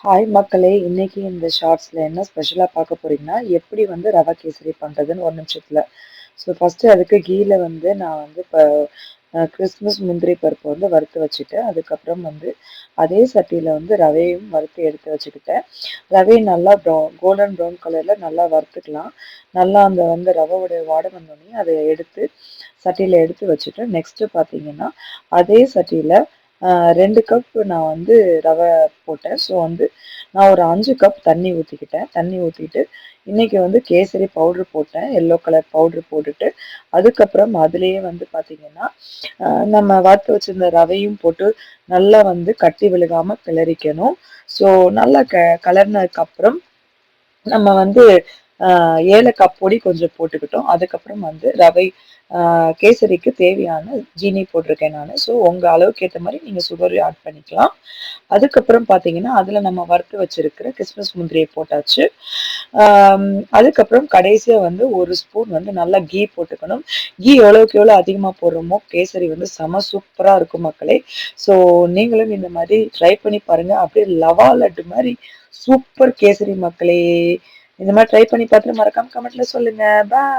Hi மக்களே! இன்னைக்கு இந்த ஷார்ட்ஸ்ல என்ன ஸ்பெஷலா பார்க்க போறீங்கன்னா, எப்படி வந்து ரவா கேசரி பண்றதுன்னு ஒரு நிமிஷத்துல. ஸோ ஃபர்ஸ்ட்டு அதுக்கு கீல வந்து நான் வந்து இப்ப கிறிஸ்மஸ் முந்திரி பருப்பு வந்து வறுத்து வச்சுட்டேன். அதுக்கப்புறம் வந்து அதே சட்டியில வந்து ரவையும் வறுத்து எடுத்து வச்சுக்கிட்டேன். ரவைய நல்லா கோல்டன் ப்ரவுன் கலர்ல நல்லா வறுத்துக்கலாம். நல்லா அந்த வந்து ரவையோட வாடை வந்தோனே அத எடுத்து சட்டியில எடுத்து வச்சுட்டு, நெக்ஸ்ட்டு பார்த்தீங்கன்னா, அதே சட்டியில 2 கப் நான் வந்து ரவை போட்டேன். ஸோ வந்து நான் ஒரு 5 கப் தண்ணி ஊத்திக்கிட்டேன். தண்ணி ஊத்திட்டு, இன்னைக்கு வந்து கேசரி பவுடர் போட்டேன். எல்லோ கலர் பவுடர் போட்டுட்டு, அதுக்கப்புறம் அதிலேயே வந்து பார்த்தீங்கன்னா, நம்ம வறுத்து வச்சிருந்த ரவையும் போட்டு நல்லா வந்து கட்டி விழுகாம கிளறிக்கணும். ஸோ நல்லா கலர்னதுக்கப்புறம் நம்ம வந்து ஏலக்காய் பொடி கொஞ்சம் போட்டுக்கிட்டோம். அதுக்கப்புறம் வந்து ரவை கேசரிக்கு தேவையான ஜீனி போட்டிருக்கேன் நானு. ஸோ உங்க அளவுக்கு ஏத்த மாரி நீங்க சுகர் ஆட் பண்ணிக்கலாம். அதுக்கப்புறம் பார்த்தீங்கன்னா, அதுல நம்ம வறுத்து வச்சிருக்கிற கிஸ்மிஸ் முந்திரிய போட்டாச்சு. ஆம், அதுக்கப்புறம் கடைசியா வந்து 1 ஸ்பூன் வந்து நல்லா கீ போட்டுக்கணும். கீ எவ்வளவுக்கு எவ்வளோ அதிகமா போடுறோமோ, கேசரி வந்து செம சூப்பரா இருக்கும் மக்களே! ஸோ நீங்களும் இந்த மாரி ட்ரை பண்ணி பாருங்க. அப்படியே லவா லட்டு மாரி சூப்பர் கேசரி மக்களே! இந்த மாரி ட்ரை பண்ணி பார்த்துட்டு மறக்காம கமெண்ட்ல சொல்லுங்க. பாய்.